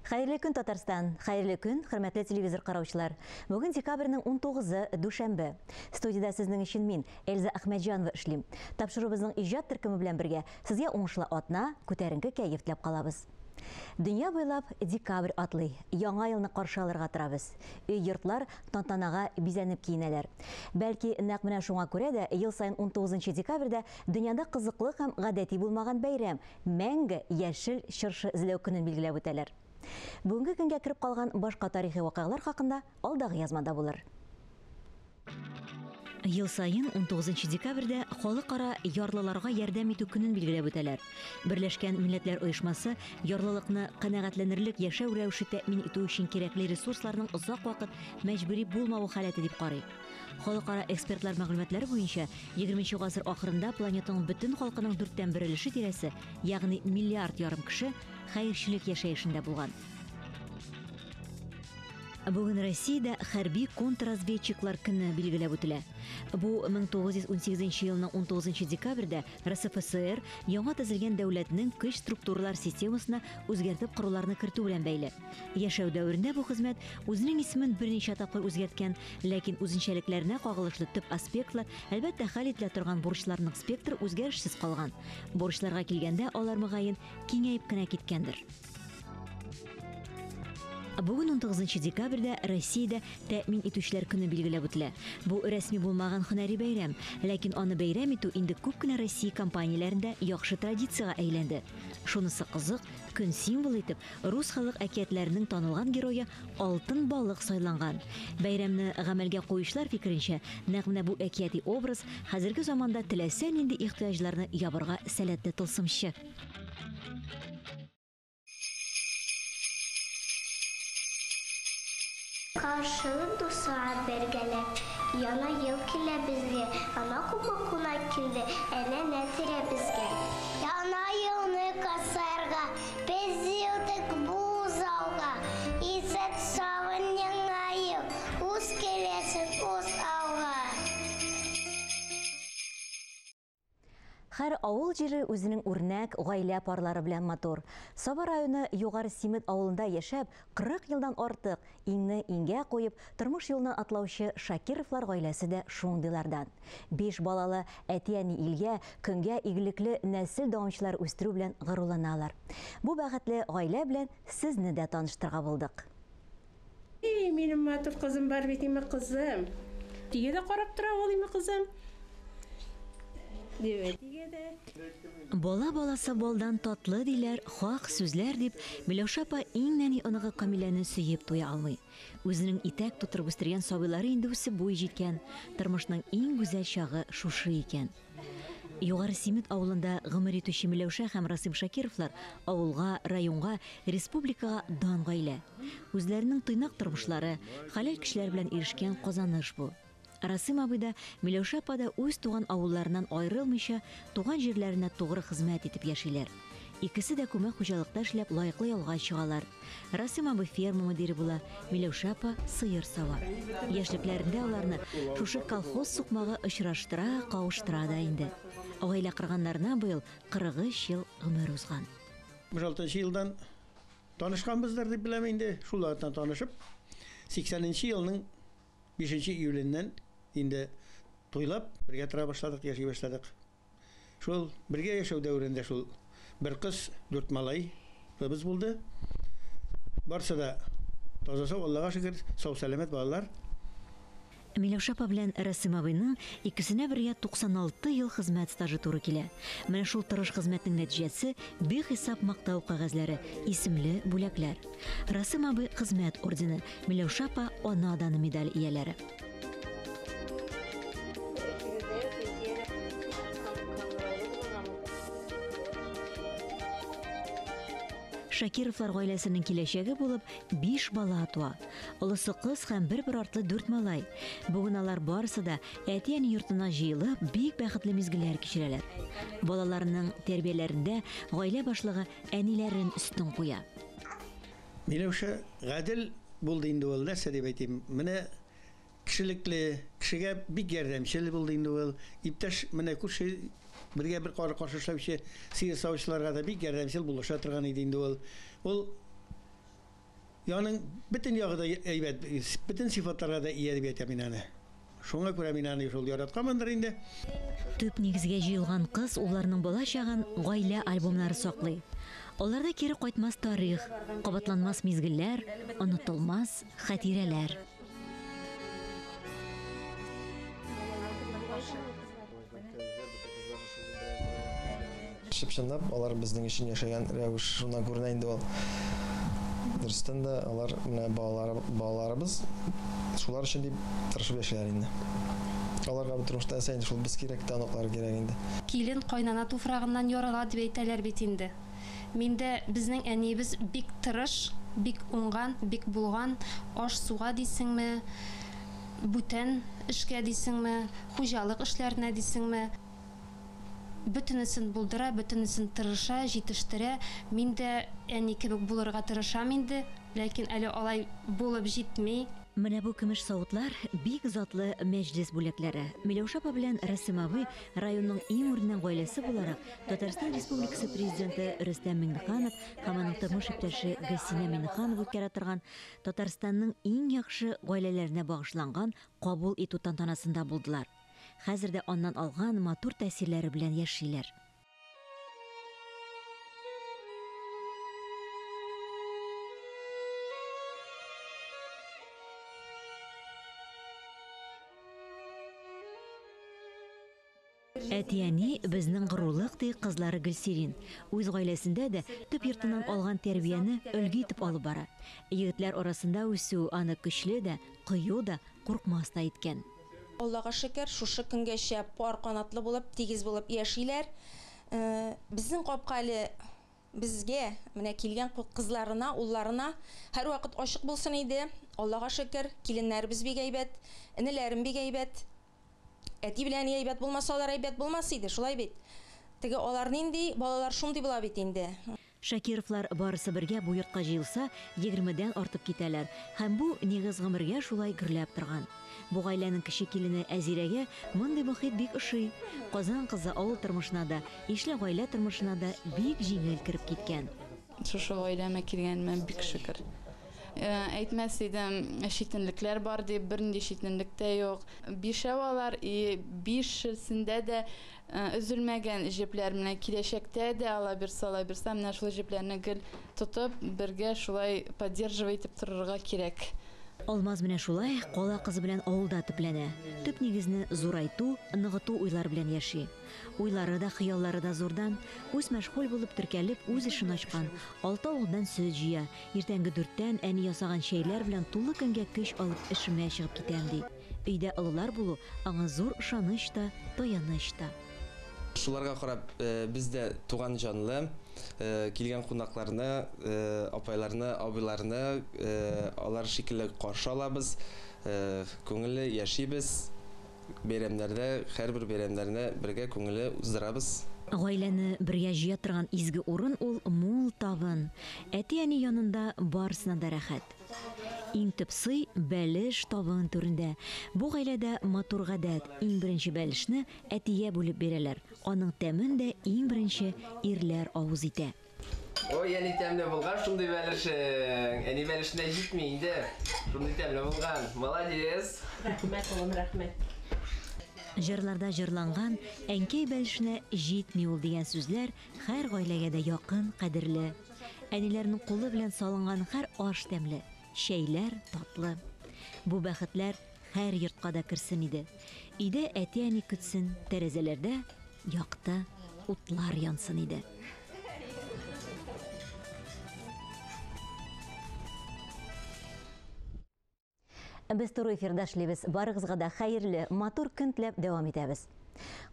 Хәерле көн, Татарстан. Хәерле көн, хөрмәтле телевизор караучылар. Бүген декабрьнең 19-ы дүшәмбе. Студияда сезнең өчен мин, Эльза Әхмәтҗанова эшлим. Тапшырыбызның иҗат төркеме белән бергә сезгә уңышлы атна, күтәренке кәеф теләп калабыз. Дөнья буйлап декабрь атлый. Яңа елны каршы алырга торабыз. Йортлар тантанага бизәнеп киенәләр. Бәлки, нәкъ менә шуңа күрә дә ел сайын 19 декабрьдә дөньяда кызыклы һәм гадәти булмаган бәйрәм мәңге яшел чыршы эзләү көнен билгеләп үтәләр. Бүгенге көнгә кереп калган башка тарихи вакыйгалар хакында алдагы язмада булыр. Ел сайын 19 декабрьдә халыкара ярлыларга ярдәм итү көнен билгеләп үтәләр. Берләшкән Милләтләр оешмасы ярлылыкны канәгатьләнерлек яшәү рәвеше тәэмин итү өчен кирәкле ресурсларның озак вакыт мәҗбүри булмавы халәте дип карый. Халыкара экспертлар мәгълүматлары буенча 20нче гасыр ахырында планетаның бөтен халкының 4тән 1 өлеше тирәсе, ягъни миллиард ярым кеше хәерчелек яшәешендә булган. Бүген Россиядә хәрби контрразведчиклар көне билгеләп үтелә. Бу 1918 елның 19 декабрьдә РСФСР яңа төзелгән дәүләтнең көч структуралар системасына үзгәртеп коруларны кертү белән бәйле. Яшәү дәверендә бу хезмәт үзенең исемен берничә тапкыр үзгәрткән, ләкин үзенчәлекләренә кагылышлы төп аспектлар, әлбәттә хәл ителә торган бурычларның спектры үзгәрешсез калган. Бурычларга килгәндә алар мөгаен киңәеп кенә киткәндер. Бүген 19 декабрьдә Россиядә тәэмин итүчеләр көне билгеләп үтелә. Бу рәсми булмаган һөнәри бәйрәм, ләкин аны бәйрәм итү инде күп кенә Россия компанияләрендә яхшы традициягә әйләнде. Шунысы кызык, көн символ итеп рус халык әкиятләренең танылган герое Алтын балык сайланган. Бәйрәмне гамәлгә куючылар фикеренчә, нәкъ менә бу әкияти образ хәзерге заманда теләсә нинди ихтыяҗларны ябырга сәләтле тылсымчы. Каршылы дуслар бергәләп, яңа ел килә безгә, ана күпме кунак килде, әнә нәтирә безгә. Яңа елны касарга, без елдык бу залга, исәт сагын яңа ел, үз келәсен үз алга. Һәр авыл җире үзенең үрнәк гаилә парлары белән матур. Саба районы Югары Симет авылында яшәп, 40 елдан артык иңне иңгә куеп, тормыш юлынан атлаучы Шакировлар гаиләсе дә шундыйлардан. 5 балалы әти-әни илгә, көнгә игелекле нәсел дәвамчылар үстерү белән горурланалар. Бу бәхетле гаилә белән сезне дә таныштырга булдык. Минем матур кызым бар бит, име кызым. Тиге дә карап тора ул, име кызым. Бала баласы балдан татлы диләр, хак сүзләр дип, Миләүшә апа иң нәни оныгы Камиләне сөеп туя алмый. Үзенең итәк тутырып үстергән сабыйлары инде үсеп буй җиткән, тормышның иң гүзәл чагы шушы икән. Югары Симет авылында гомер итүче Миләүшә һәм Расим Шакировлар авылга, районга, республикага дан гаилә. Үзләренең тыйнак тормышлары, хәләл кешеләр белән ирешкән казаныш бу. Расим абый да, Миләүшә апа да үз туган авылларыннан аерылмыйча, туган җирләренә тугры хезмәт итеп яшиләр. Икесе дә күмәк хуҗалыкта эшләп лаеклы ялга чыгалар. Расим абый ферма мөдире була, Миләүшә апа сыер сава. Яшьлекләрендә аларны шушы колхоз сукмагы очраштыра, кавыштыра да инде. Гаилә кырганнарына быел 43 ел гомер узган. 16 елдан танышканбыздыр дип беләм инде, шулардан танышып, 80нче елның 5 июленнән инде туйлап, бергә тора башладык, яши башладык. Шул бергә яшәү дәверендә шул бер кыз, 4 малай без булды. Барсы да таза сау, Аллага шөкер, сау-сәламәт балалар. Миләүшә апа белән Расим абыйның икесенә бергә 96 ел хезмәт стажы туры килә. Менә шул тырыш хезмәтнең нәтиҗәсе бихисап мактау кәгазьләре, исемле бүләкләр. Расим абый хезмәт ордены, Миләүшә апа ана даны медаль ияләре. Шакировлар гаиләсенең киләчәге булып 5 бала туа. Олысы кыз һәм бер артлы 4 малай. Бүген алар барысы да әти-әни йортына җыелып, бик бәхетле мизгелләр кичерәләр. Балаларының тәрбияләрендә гаилә башлыгы әниләрен өстен куя. Миләүшә гадел булды инде ул, нәрсә дип әйтим. Менә кешелекле, кешегә бик ярдәмчел булды инде ул. Иптәш менә күрше бергә бер каршы эшләүче сыер савучыларга да бик ярдәмчел булыша торган иде инде ул. Ул Яның bütün ягы да әйбәт, bütün сыйфатларга да ия дип әйтәм мин аны. Шуңа күрә мин аны шул яратканмындыр инде. Төп нигезгә җыелган кыз уларның балачагын гаилә альбомнары саклый. Аларда кире кайтмас тарих, кабатланмас мизгелләр, онытылмас хатирәләр. Шыпшынлап, алар безнең өчен яшәгән рәвеш шуннан күренә инде ул. Дөрестән дә алар менә балаларыбыз шулар өчен дип тырышып яшәйләр инде. Аларга бу тормышта сәйин шул без кирәк таныклар кирәк инде. Килен кайнана туфрагыннан ярала дип әйтәләр бит инде. Миндә безнең әниебез бик тырыш, бик уңган, бик булган, аш суга дисеңме, бүтән эшкә дисеңме, хуҗалык эшләренә дисеңме, бөтенесен булдыра, бөтенесен тырыша, җитештерә. Мин дә әни кебек булырга тырышам инде, ләкин әле алай булып җитми. Менә бу көмеш савытлар бик затлы мәҗлес бүләкләре. Миләүшә апа белән Рәсимовы районның иң үрнән гаиләсе буларак Татарстан Республикасы президенты Рөстәм Миңнеханов һәм аның тормыш иптәше Гөлсинә Миңнеханова үткәрә торган Татарстанның иң яхшы гаиләләренә багышланган кабул итү тантанасында булдылар. Хәзер дә аннан алган матур тәэсирләре белән яшиләр. Әтияни безнең горурлык ди кызлары Гөлсирин. Үз гаиләсендә дә төп йортыннан алган тәрбияне өлге итеп алып бара. Егетләр арасында үсү аны көчле дә, кыю да, куркмас та иткән. Аллага шөкер, шушы көнгәчә пар канатлы булып, тигез булып яшиләр. Безнең капкалы безгә менә килгән кызларына, улларына һәр вакыт ачык булсын иде. Аллага шөкер, киленнәребез бик әйбәт, энеләрем бик әйбәт. Әти белән әйбәт булмасалар әйбәт булмас иде, шулай бит. Теге алар нинди, балалар шундый була бит инде. Шакировлар барысы бергә бу йортка җыелса, 20дән артып китәләр. Һәм бу нигез гомергә шулай гөрләп торган. Бу гаиләнең кече килене Әзирәгә мондый мөхит бик ошый. Казан кызы авыл тормышына да, ишле гаилә тормышына да бик җиңел кирип киткән. Шушы гаиләмә килгәнемә бик шөкер. Әйтмәс идем, читенлекләр бар дип, бернинди читенлек тә юк. Бишәвалар, бишсендә дә өзелмәгән җепләр менә киләчәктә дә ала бирсә, менә шул җепләрне гел тотып, бергә шулай поддерживать итеп торырга кирәк. Алмаз менә шулай кала кызы белән авылда төпләнә. Төп нигезне зурайту, ныгыту уйлар белән яши. Уйлары да, хыяллары да зурдан, үз мәшгуль булып теркәлеп, үз эшен ачкан. 6 авылдан сөт җыя, иртәнге 4тән әни ясаган чәйләр белән тулы көнгә көч алып эшемә чыгып китәм ди. Өйдә олылар булу аңа зур ышаныч та, таяныч та. Шуларга карап, без дә туган җанлы килгән кунакларны, апайларны, абыйларны алар шикелле каршы алабыз. Күңелле яшибез. Бәйрәмнәрдә, һәрбер бәйрәмнәрне бергә күңелле уздырабыз. Гаиләне бергә җыя торган изге урын ул мул тавын. Әти-әни янында барысына да рәхәт. Иң төп сый бәлеш тавын түрендә. Бу гаиләдә матур гадәт, иң беренче бәлешне әтигә бүлеп бирәләр. Аның тәмен дә иң беренче ирләр авыз итә. Ой, әни тәмле булган шундый бәлешең. Әни бәлешенә җитми инде. Шундый тәмле булган. Молодец. Рәхмәт, улым, рәхмәт. Җырларда җырланган әнкәй бәлешенә җитми ул дигән сүзләр һәр гаиләгә дә якын, кадерле. Әниләрнең кулы белән салынган һәр аш тәмле, чәйләр татлы. Бу бәхетләр һәр йортка да керсен иде. Өйдә әти-әни көтсен, тәрәзәләрдә якты утлар янсын иде. Без туры эфирда эшлибез. Барыгызга да хәерле, матур көн теләп дәвам итәбез.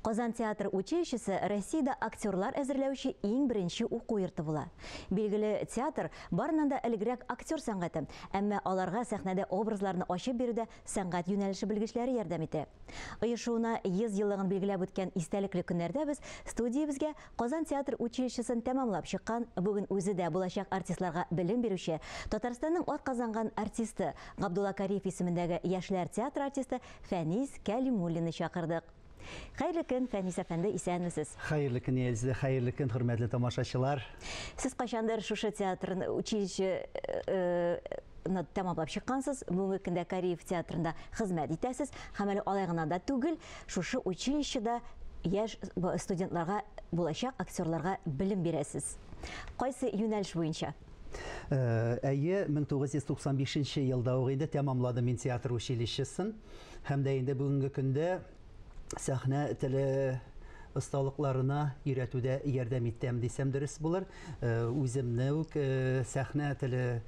Казан театр училищесы Россиядә актерлар әзерләүче иң беренче уку йорты була. Билгеле, театр барыннан да элегрәк актер сәнгате, әмма аларга сәхнәдә образларны ачып бирүдә сәнгать юнәлеше белгечләре ярдәм итә. Оешуына 100 еллыгын билгеләп үткән истәлекле көннәрдә без студиябезгә Казан театр училищесын тәмамлап чыккан, бүген үзе дә булачак артистларга белем бирүче, Татарстанның атказанган артисты Габдулла Кариев исемендәге яшьләр театр артисты Фәнис Кәлимуллинны чакырдык. Хәерле көн, Фәнис әфәнде, исәнмесез? Хәерле көн, Эльза, хәерле көн, хөрмәтле тамашачылар. Сез кайчандыр шушы театрын, училище тәмамлап чыккансыз, бүгенге көндә Кариев театрында хезмәт итәсез, һәм әле алай гына да түгел, шушы училищеда яшь студентларга, булачак актерларга белем бирәсез. Кайсы юнәлеш буенча? Әйе, 1995 елда ук инде тәмамладым мин театр училищесын, һәм дә инде бүгенге көндә сәхнә теле осталыкларына өйрәтүдә ярдәм итәм дисәм дөрес булыр. Үземне үк сәхнә теле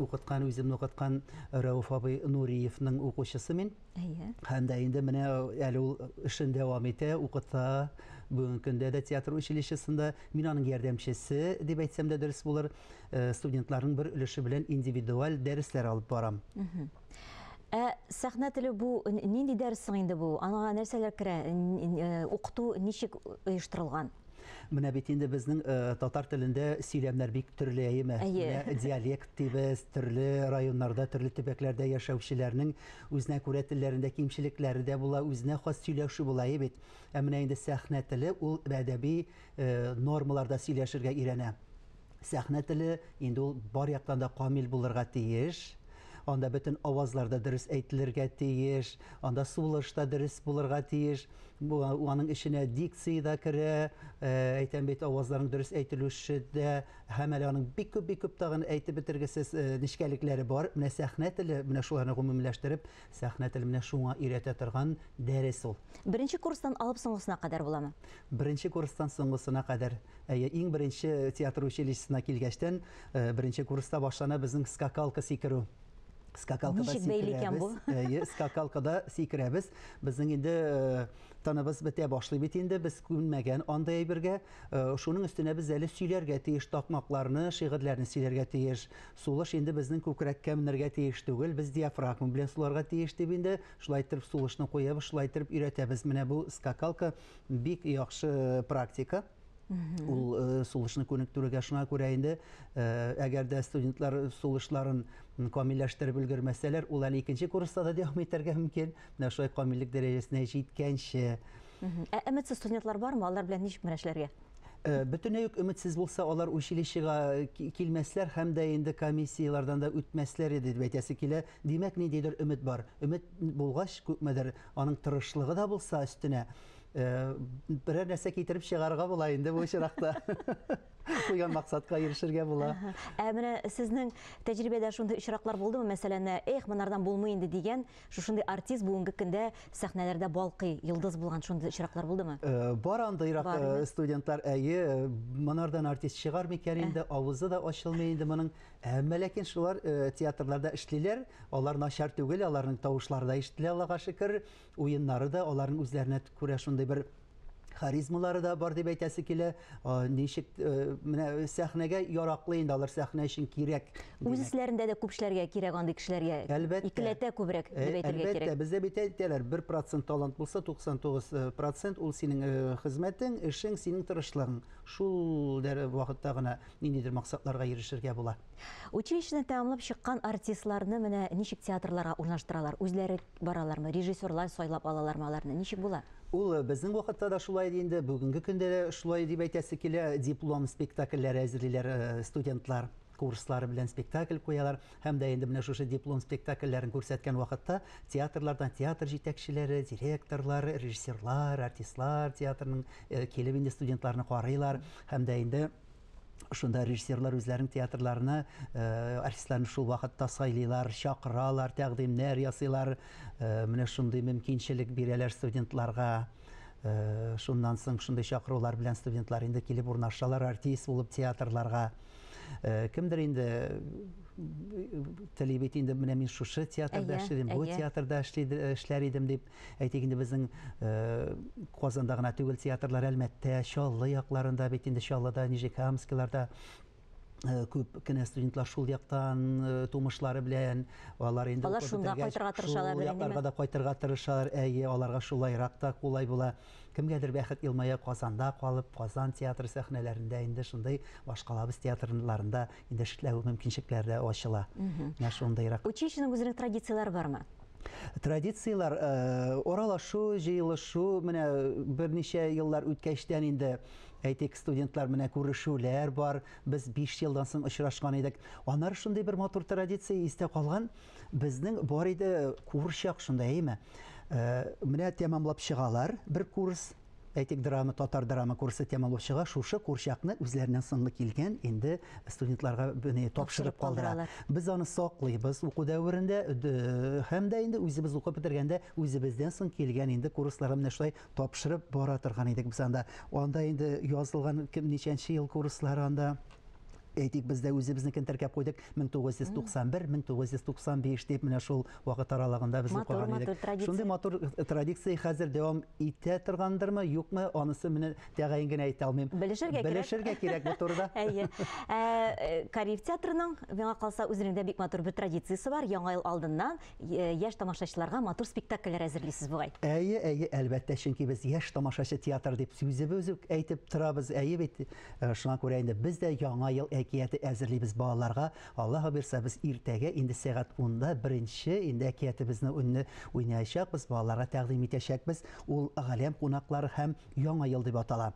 укыткан Рауф абый Нуриевның укучысы мин. Һәм дә инде менә әле ул эшен дәвам итә, укыта. Бүгенге көндә дә театр училищесында мин аның ярдәмчесе дип әйтсәм дә дөрес булыр. Студентларның бер өлеше белән индивидуаль дәресләр алып барам. Сәхнә теле бу нинди дәрес инде бу? Аңа нәрсәләр керә? Укыту ничек оештырылган? Менә бит инде безнең татар телендә сөйләмнәр бик төрле әйеме. Диалект дибез, төрле районнарда, төрле төбәкләрдә яшәүчеләрнең үзенә күрә телләрендә кимчелекләре дә була, үзенә хас сөйләшү була бит. Менә инде сәхнә теле ул әдәби нормаларда сөйләшергә өйрәнә. Сәхнә теле инде ул бар яктан да камил булырга тиеш. Анда бөтен авазларда дөрес әйтелергә тиеш, анда сулышта дөрес булырга тиеш. Аның эченә дикция да керә, әйтәм бит авазларның дөрес әйтелүше дә, һәм әле аның бик күп тагын әйтеп бетергесез нечкәлекләре бар. Менә сәхнә теле, менә шуларны гомумләштереп, сәхнә теле менә шуңа өйрәтә торган дәрес ул. Беренче курстан алып соңгысына кадәр буламы? Беренче курстан соңгысына кадәр. Иң беренче театр училищесына килгәчтән, беренче курста башлана безнең скакалка сикерү. Скакалкада сикерәбез. Безнең инде таныбыз бетә башлый бит инде, без күнмәгән андай әйбергә. Шуның өстенә без әле сөйләргә тиеш, такмакларны, шигырьләрне сөйләргә тиеш. Сулыш инде безнең күкрәккә менергә тиеш түгел, біз диафрагма белән суларга тиеш дип инде, шулай итеп сулышны куябыз, шулай итеп өйрәтәбез. Менә бу скакалка бик яхшы практика. Ул сулышны күнектүргә шуңа күрә инде, әгәр дә студентлар сулышларын камилләштереп өлгермәсәләр, ул әле икенче курста да дәвам итәргә мөмкин. Менә шулай камиллек дәрәҗәсенә җиткәнче. Өметсез студентлар бармы? Алар белән ничек мөрәшләргә? Бөтенләй үк өметсез булса, алар училищега килмәсләр һәм дә инде комиссиялардан да үтмәсләр иде дип әйтәсе килә. Димәк, ниндидер өмет бар. Өмет булгач, күпмәдер аның тырышлыгы да булса өстенә, берәр нәрсә китереп чыгарга була инде бу очракта. Куйган максатка ирешергә була. Менә сезнең тәҗрибәдә шундый очраклар булдымы? Мәсәлән, монардан булмый инде дигән, шушындый артист бүгенге көндә сәхнәләрдә балкый, йолдыз булган шундый очраклар булдымы? Бар андыйрак студентлар, әйе, монардан артист чыгар микән инде, авызы да ачылмый инде моның. Әмма ләкин шулар театрларда эшлиләр, алар начар түгел, аларның тавышлары да ишетелә, Аллага шөкер, уеннары да аларның үзләренә күрә шундый бер харизмалары да бар дип әйтәсе килә. Ничек менә сәхнәгә яраклы инде, алар сәхнә өчен кирәк. Үзләрендә дә күпчеләргә кирәк андый кешеләргә. Икеләтә күбрәк дип әйтергә кирәк. Әлбәттә, бездә бит әйтәләр, 1% талант булса, 99% ул синең хезмәтең, эшең, синең тырышлыгың. Шул вакытта гына ниндидер максатларга ирешергә була. Училищене тәмамлап чыккан артистларны менә ничек театрларга урнаштыралар? Үзләре баралармы? Режиссерлар сайлап алалармы аларны? Ничек була? Ул безнең вакытта да шулай инде, бүгенге көндә дә шулай дип әйтәсе килә. Диплом спектакльләре әзерлиләр студентлар, курслары белән спектакль куялар. Һәм дә инде менә шушы диплом спектакльләрен күрсәткән вакытта театрлардан театр җитәкчеләре, директорлар, режиссерлар, артистлар театрның килеп инде студентларны карыйлар. Һәм дә инде шунда режиссерлар үзләренең театрларына артистларны шул вакытта сайлыйлар, чакыралар, тәкъдимнәр ясыйлар. Менә шундый мөмкинчелек бирәләр студентларга. Шуннан соң шундый чакырулар белән студентлар инде килеп урнашалар артист булып театрларга. Кемдер инде теле бит инде менә мин шушы театрда эшләдем, бу театрда эшләр идем дип әйтик инде безнең Казанда гына түгел театрлар, Әлмәттә, Чаллы якларында бит инде Чаллыда, Нижекамскиларда күп кенә студентлар шул яктан тумышлары белән алар инде шунда кайтырга тырышалар инде. Аларга да кайтырга тырышалар, әйе, аларга шулайрак та кулай була. Кемгәдер бәхет елмая Казанда калып, Казан театр сәхнәләрендә инде шундый башкалабыз театрларында инде эшләү мөмкинчекләре ачыла. Менә шундыйрак. Училищеның үзенең традицияләре бармы? Традициялар оралашу, җыелышу, менә берничә еллар үткәчтән инде әйтик студентлар менә күрешүләр бар. Без 5 елдан соң очрашкан идек. Аннары шундый бер матур традиция истә калган. Безнең бар иде курчак шунда, әйме. Менә тәмамлап чыгалар бер курс. Әйтик татар драма курсы тәмамлап чыга. Шушы курчакны үзләреннән соңлы килгән инде студентларга буны тапшырып калдыра. Без аны саклыйбыз уку дәверендә һәм дә инде үзебез укып бетергәндә үзебездән соң килгән инде курсларны менә шулай тапшырып бара торган идек без анда. Анда инде язылган кем ничәнче ел курслары анда әйтик бездә үзебезнекен теркәп куйдык 1991-1995 дип менә шул вакыт аралыгында без укыган идек. Шундый матур традиция хәзер дәвам итә торгандырмы, юкмы, анысы менә тәгаен генә әйтә алмыйм. Белешергә кирәк бу турыда. Әйе. Кариф театрының миңа калса үзенең бик матур бер традициясе бар. Яңа ел алдыннан яшь тамашачыларга матур спектакльләр әзерлисез бугай. Әйе, әлбәттә, чөнки без яшь тамашачы театр дип сүзебез үк әйтеп торабыз. Әйе бит. Шуңа күрә инде без дә яңа ел әкияте әзерлибез балаларга. Аллаһ бирсә без иртәгә инде сәгать 10-да беренче инде әкиятебезне уйнаячакбыз, балаларга тәкъдим итәчәкбез. Ул галәм кунаклары һәм яңа ел дип атала.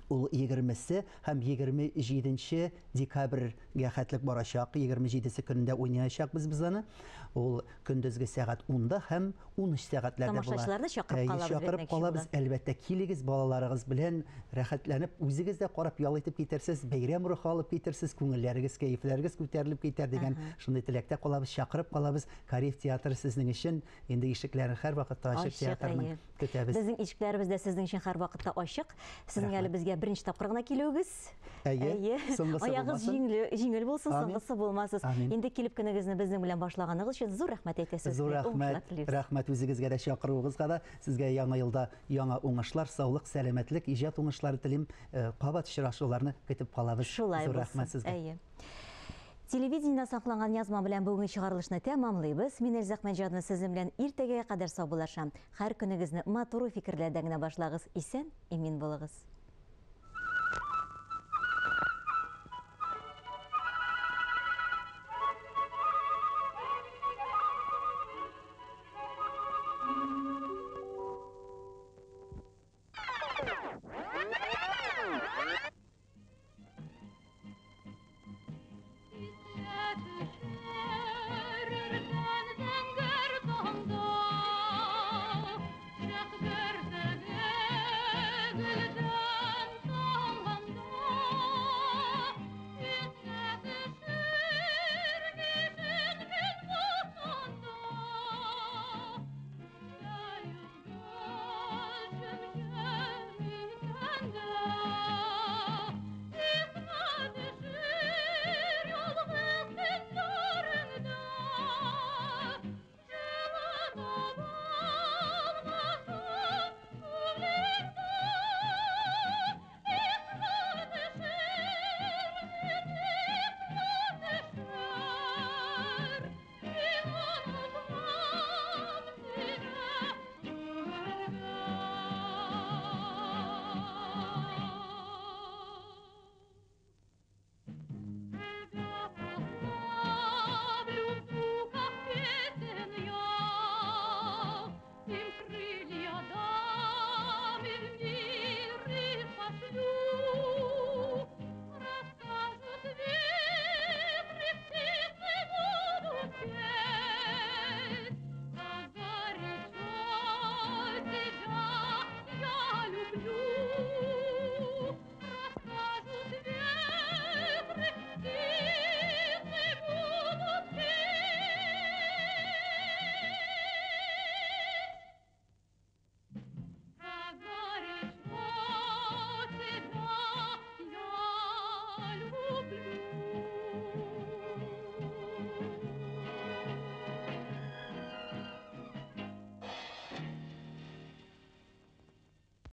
Ул 20-се һәм 27 декабрьгә хәтлек барачак. 27-се көнендә уйнаячакбыз без аны. Ул көндезге сәгать 10-да һәм 13 сәгатьләрдә була. Тамашачыларны чакырып калабыз. Әлбәттә, килегез балаларыгыз белән рәхәтләнеп, үзегез дә карап ял итеп китерсез, бәйрәм рухы алып китерсез, күңелләрегез, кәефләрегез күтәрелеп китәр дигән шундый теләктә калабыз, чакырып калабыз. Кариф театры сезнең өчен инде ишекләрен һәрвакытта ачык театрның көтәбез. Безнең ишекләребез дә сезнең өчен һәрвакытта ачык. Сезнең әле безгә беренче тапкыр гына килүегез. Әйе. Аягыз җиңел булсын, соңгысы булмасыз. Инде килеп көнегезне безнең белән башлаганыгыз өчен зур рәхмәт әйтәсез. Зур рәхмәт үзегезгә дә чакыруыгызга да. Сезгә яңа елда яңа уңышлар, саулык, сәламәтлек, иҗат уңышлары телим. Кабат очрашуларны көтеп калабыз. Зур рәхмәт сезгә. Телевидениедә сакланган язма белән бүгенге чыгарылышны тәмамлыйбыз. Мин Эльза Әхмәтҗанова сезнең белән иртәгәгә кадәр сау булашам. Һәр көнегезне матур фикерләрдә генә башлагыз. Исән, имин булыгыз.